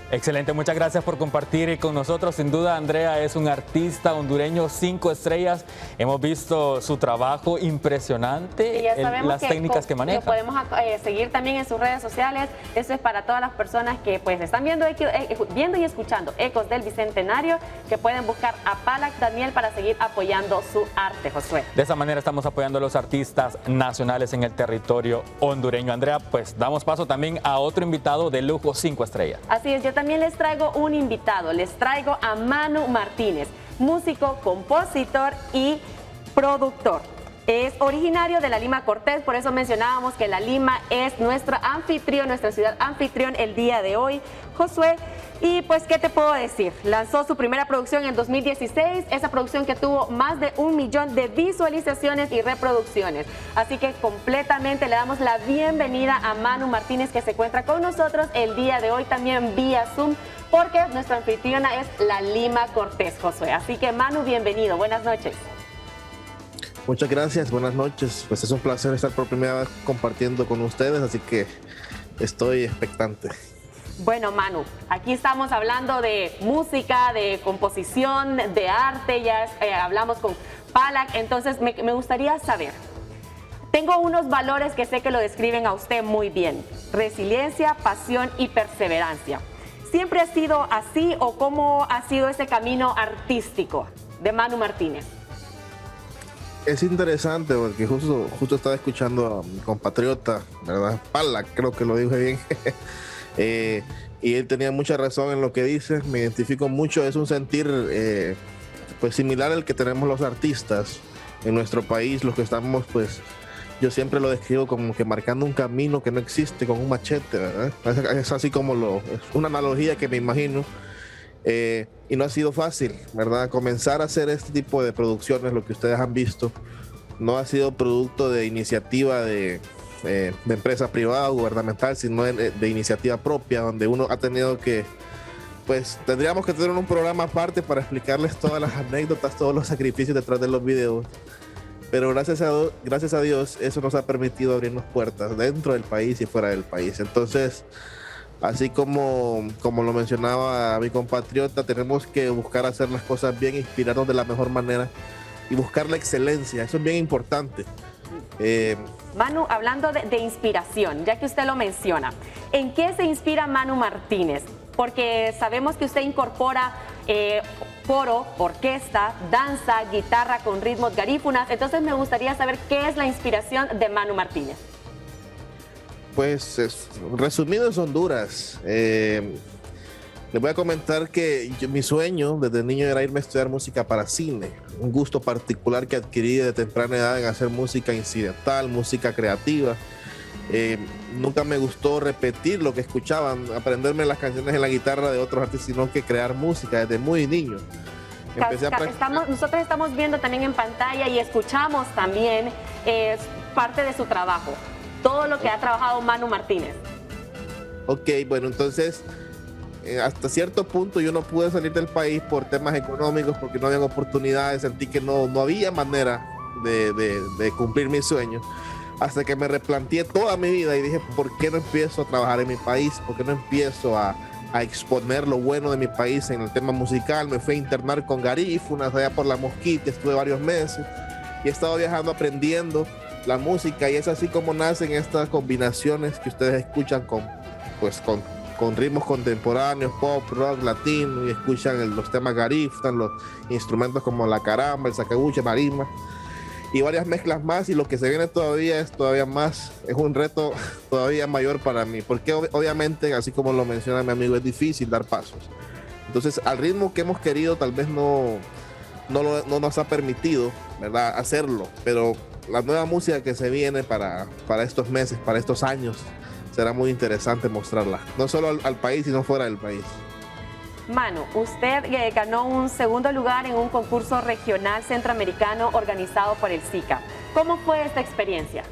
Excelente, muchas gracias por compartir con nosotros. Sin duda, Andrea es un artista hondureño 5 estrellas. Hemos visto su trabajo impresionante, y ya sabemos las técnicas que maneja. Lo podemos seguir también en sus redes sociales. Eso es para todas las personas que pues están viendo y escuchando Ecos del Bicentenario, que pueden buscar a Palac Daniel para seguir apoyando su arte, Josué. De esa manera estamos apoyando a los artistas nacionales en el territorio hondureño. Andrea, pues damos paso también a otro invitado de lujo 5 estrellas. Así es, yo también les traigo un invitado. Les traigo a Manu Martínez, músico, compositor y productor. Es originario de La Lima Cortés, por eso mencionábamos que La Lima es nuestro anfitrión, nuestra ciudad anfitrión el día de hoy, Josué. Y pues, ¿qué te puedo decir? Lanzó su primera producción en 2016, esa producción que tuvo más de 1 millón de visualizaciones y reproducciones. Así que completamente le damos la bienvenida a Manu Martínez, que se encuentra con nosotros el día de hoy también vía Zoom, porque nuestra anfitriona es La Lima Cortés, Josué. Así que Manu, bienvenido, buenas noches. Muchas gracias, buenas noches. Pues es un placer estar por primera vez compartiendo con ustedes, así que estoy expectante. Bueno, Manu, aquí estamos hablando de música, de composición, de arte, ya hablamos con Palac, entonces me gustaría saber, tengo unos valores que sé que lo describen a usted muy bien: resiliencia, pasión y perseverancia. ¿Siempre ha sido así o cómo ha sido ese camino artístico de Manu Martínez? Es interesante porque justo estaba escuchando a mi compatriota, ¿verdad? Palac, creo que lo dije bien. Y él tenía mucha razón en lo que dice. Me identifico mucho, es un sentir pues similar al que tenemos los artistas en nuestro país, los que estamos, pues yo siempre lo describo como que marcando un camino que no existe con un machete, ¿verdad? Es así como es una analogía que me imagino. Y no ha sido fácil, ¿verdad? Comenzar a hacer este tipo de producciones, lo que ustedes han visto, no ha sido producto de iniciativa de empresa privada o gubernamental, sino de iniciativa propia, donde uno ha tenido que, pues tendríamos que tener un programa aparte para explicarles todas las anécdotas, todos los sacrificios detrás de los videos. pero gracias a Dios eso nos ha permitido abrirnos puertas dentro del país y fuera del país. Entonces, así como lo mencionaba mi compatriota, tenemos que buscar hacer las cosas bien, inspirarnos de la mejor manera y buscar la excelencia. Eso es bien importante. Manu, hablando de inspiración, ya que usted lo menciona, ¿en qué se inspira Manu Martínez? Porque sabemos que usted incorpora coro, orquesta, danza, guitarra con ritmos garífunas. Entonces me gustaría saber qué es la inspiración de Manu Martínez. Pues resumido es Honduras. Les voy a comentar que mi sueño desde niño era irme a estudiar música para cine. Un gusto particular que adquirí de temprana edad en hacer música incidental, música creativa. Nunca me gustó repetir lo que escuchaban, aprenderme las canciones en la guitarra de otros artistas, sino que crear música desde muy niño. Nosotros estamos viendo también en pantalla y escuchamos también parte de su trabajo, todo lo que ha trabajado Manu Martínez. Ok, bueno, entonces hasta cierto punto yo no pude salir del país por temas económicos, porque no había oportunidades, sentí que no había manera de cumplir mis sueños. Hasta que me replanteé toda mi vida y dije, ¿por qué no empiezo a trabajar en mi país? ¿Por qué no empiezo a exponer lo bueno de mi país en el tema musical? Me fui a internar con garífunas allá por La Mosquita, estuve varios meses y he estado viajando aprendiendo la música, y es así como nacen estas combinaciones que ustedes escuchan con ritmos contemporáneos, pop, rock, latino, y escuchan los temas garífunas, los instrumentos como la caramba, el sacabuche, marimba y varias mezclas más. Y lo que se viene todavía es todavía más, es un reto todavía mayor para mí, porque obviamente, así como lo menciona mi amigo, es difícil dar pasos. Entonces, al ritmo que hemos querido, tal vez no nos ha permitido, ¿verdad?, hacerlo, pero la nueva música que se viene para estos meses, para estos años, será muy interesante mostrarla, no solo al país, sino fuera del país. Manu, usted ganó un segundo lugar en un concurso regional centroamericano organizado por el SICA. ¿Cómo fue esta experiencia?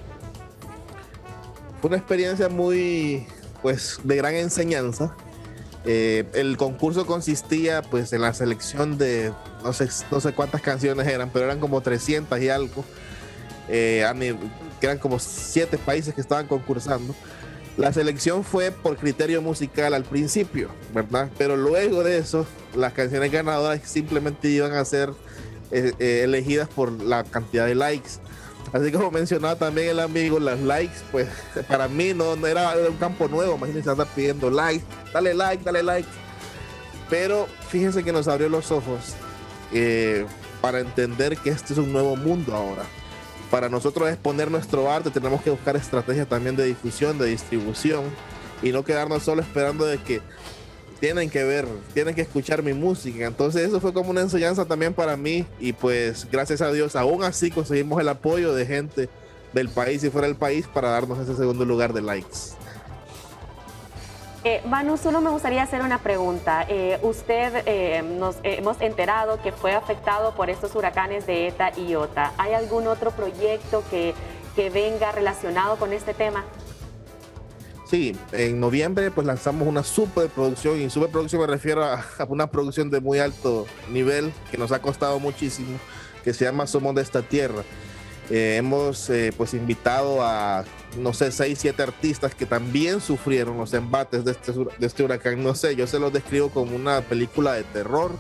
Fue una experiencia muy, de gran enseñanza. El concurso consistía, en la selección de, no sé cuántas canciones eran, pero eran como 300 y algo, que eran como 7 países que estaban concursando. La selección fue por criterio musical al principio, ¿verdad? Pero luego de eso, las canciones ganadoras simplemente iban a ser elegidas por la cantidad de likes. Así como mencionaba también el amigo, los likes, para mí no era un campo nuevo. Imagínense andar pidiendo likes, dale like. Pero fíjense que nos abrió los ojos para entender que este es un nuevo mundo ahora. Para nosotros exponer nuestro arte tenemos que buscar estrategias también de difusión, de distribución, y no quedarnos solo esperando de que tienen que escuchar mi música. Entonces eso fue como una enseñanza también para mí, y gracias a Dios aún así conseguimos el apoyo de gente del país y fuera del país para darnos ese segundo lugar de likes. Manu, solo me gustaría hacer una pregunta. Nos hemos enterado que fue afectado por estos huracanes de ETA y IOTA. ¿Hay algún otro proyecto que venga relacionado con este tema? Sí, en noviembre lanzamos una superproducción, y superproducción me refiero a una producción de muy alto nivel que nos ha costado muchísimo, que se llama Somos de esta Tierra. Hemos invitado a 6, 7 artistas que también sufrieron los embates de este huracán. No sé, yo se los describo como una película de terror.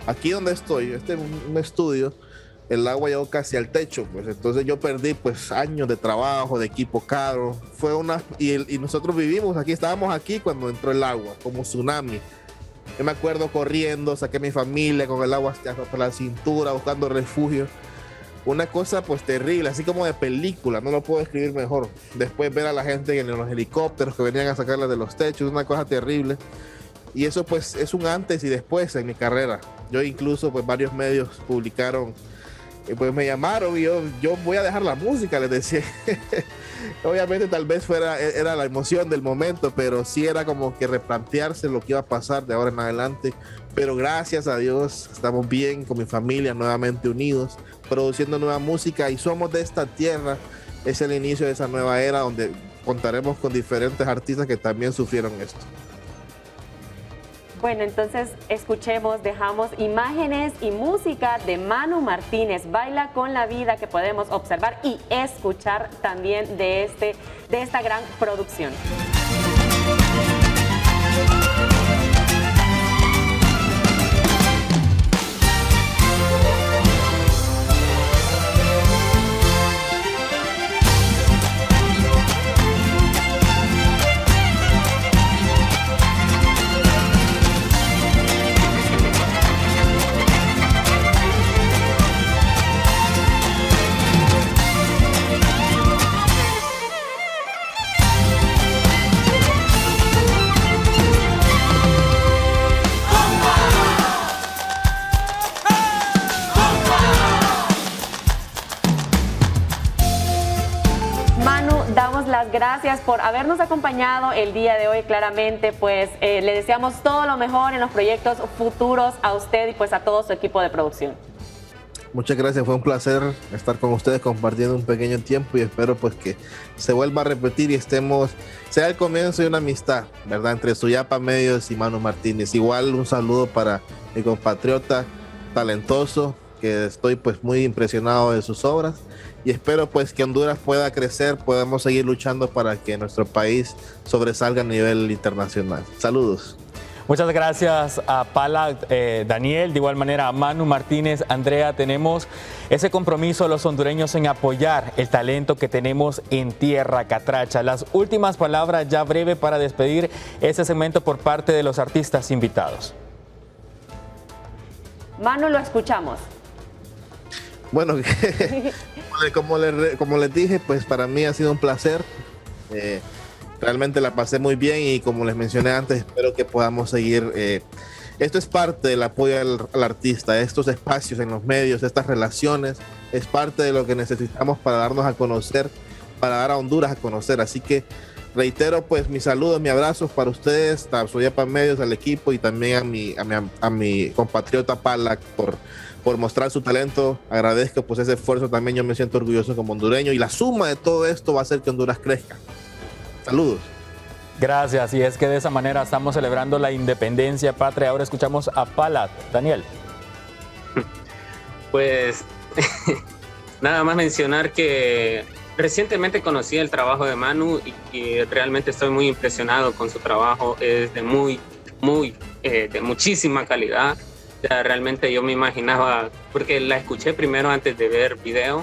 Aquí donde estoy, este es un estudio, el agua llegó casi al techo, entonces yo perdí años de trabajo, de equipo caro. Y nosotros vivimos aquí, estábamos aquí cuando entró el agua, como tsunami. Yo me acuerdo corriendo, saqué a mi familia con el agua hasta la cintura, buscando refugio. Una cosa terrible, así como de película, no lo puedo describir mejor. Después ver a la gente en los helicópteros que venían a sacarla de los techos, una cosa terrible. Y eso es un antes y después en mi carrera. Yo incluso varios medios publicaron, me llamaron y yo voy a dejar la música, les decía. Obviamente tal vez era la emoción del momento, pero sí era como que replantearse lo que iba a pasar de ahora en adelante. Pero gracias a Dios estamos bien con mi familia, nuevamente unidos, produciendo nueva música, y Somos de esta Tierra es el inicio de esa nueva era donde contaremos con diferentes artistas que también sufrieron esto. Bueno, entonces escuchemos, dejamos imágenes y música de Manu Martínez, Baila con la Vida, que podemos observar y escuchar también de esta gran producción. Las gracias por habernos acompañado el día de hoy. Claramente, pues le deseamos todo lo mejor en los proyectos futuros a usted y pues a todo su equipo de producción. Muchas gracias, fue un placer estar con ustedes compartiendo un pequeño tiempo y espero pues que se vuelva a repetir y sea el comienzo de una amistad, ¿verdad? Entre Suyapa Medios y Manu Martínez. Igual un saludo para mi compatriota talentoso, que estoy pues muy impresionado de sus obras. Y espero pues que Honduras pueda crecer, podamos seguir luchando para que nuestro país sobresalga a nivel internacional. Saludos. Muchas gracias a Pala, Daniel, de igual manera a Manu Martínez, Andrea. Tenemos ese compromiso los hondureños en apoyar el talento que tenemos en Tierra Catracha. Las últimas palabras ya breve para despedir este segmento por parte de los artistas invitados. Manu, lo escuchamos. Bueno, como les dije, pues para mí ha sido un placer. Realmente la pasé muy bien y como les mencioné antes, espero que podamos seguir. Esto es parte del apoyo al artista, estos espacios en los medios, estas relaciones, es parte de lo que necesitamos para darnos a conocer, para dar a Honduras a conocer. Así que reitero pues mis saludos, mis abrazos para ustedes, a Suyapa Medios, al equipo y también a mi compatriota Pala por mostrar su talento. Agradezco pues ese esfuerzo, también yo me siento orgulloso como hondureño y la suma de todo esto va a hacer que Honduras crezca. Saludos. Gracias, y es que de esa manera estamos celebrando la independencia patria. Ahora escuchamos a Pala. Daniel. Pues nada más mencionar que recientemente conocí el trabajo de Manu y realmente estoy muy impresionado con su trabajo. Es de de muchísima calidad. O sea, realmente yo me imaginaba, porque la escuché primero antes de ver video,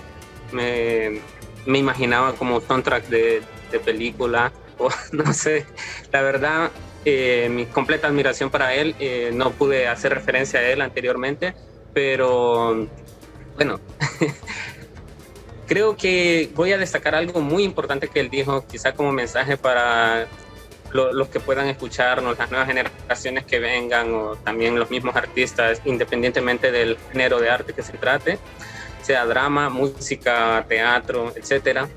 me imaginaba como soundtrack de película, o no sé, la verdad, mi completa admiración para él. No pude hacer referencia a él anteriormente, pero bueno, creo que voy a destacar algo muy importante que él dijo, quizá como mensaje para los que puedan escucharnos, las nuevas generaciones que vengan o también los mismos artistas, independientemente del género de arte que se trate, sea drama, música, teatro, etcétera.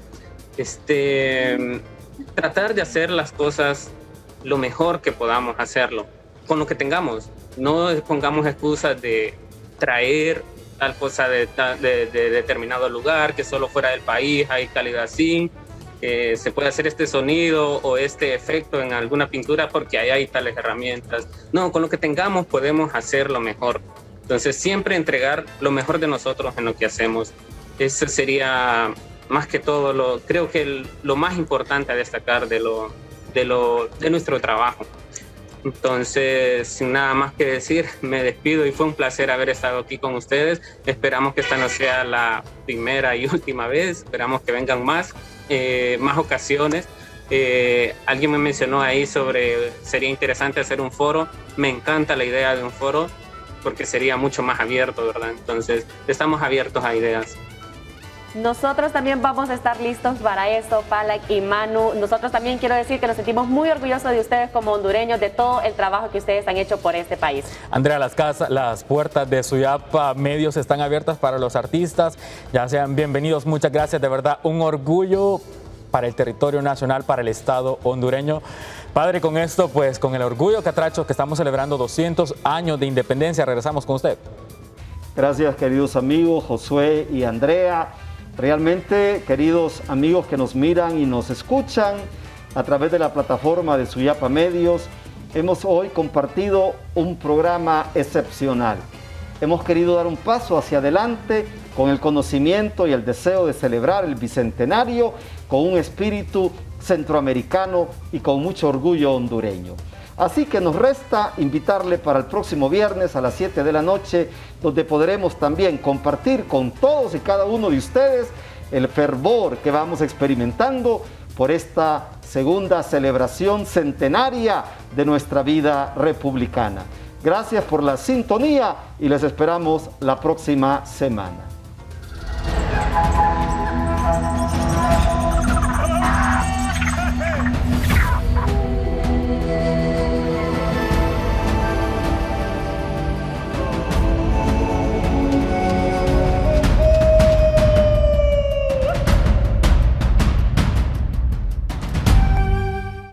Tratar de hacer las cosas lo mejor que podamos hacerlo, con lo que tengamos. No pongamos excusas de traer tal cosa de determinado lugar, que solo fuera del país hay calidad así, se puede hacer este sonido o este efecto en alguna pintura porque ahí hay tales herramientas. No, con lo que tengamos podemos hacerlo mejor. Entonces siempre entregar lo mejor de nosotros en lo que hacemos. Eso sería más que todo creo que lo más importante a destacar de nuestro trabajo. Entonces, sin nada más que decir, me despido y fue un placer haber estado aquí con ustedes. Esperamos que esta no sea la primera y última vez, esperamos que vengan más ocasiones. Alguien me mencionó ahí sería interesante hacer un foro. Me encanta la idea de un foro porque sería mucho más abierto, ¿verdad? Entonces, estamos abiertos a ideas. Nosotros también vamos a estar listos para eso, Palak y Manu. Nosotros también quiero decir que nos sentimos muy orgullosos de ustedes como hondureños, de todo el trabajo que ustedes han hecho por este país. Andrea, las puertas de Suyapa Medios están abiertas para los artistas. Ya sean bienvenidos. Muchas gracias, de verdad, un orgullo para el territorio nacional, para el Estado hondureño. Padre, con esto, pues con el orgullo catracho que estamos celebrando 200 años de independencia, regresamos con usted. Gracias, queridos amigos, Josué y Andrea. Realmente, queridos amigos que nos miran y nos escuchan a través de la plataforma de Suyapa Medios, hemos hoy compartido un programa excepcional. Hemos querido dar un paso hacia adelante con el conocimiento y el deseo de celebrar el Bicentenario con un espíritu centroamericano y con mucho orgullo hondureño. Así que nos resta invitarle para el próximo viernes a las 7 de la noche, donde podremos también compartir con todos y cada uno de ustedes el fervor que vamos experimentando por esta segunda celebración centenaria de nuestra vida republicana. Gracias por la sintonía y les esperamos la próxima semana.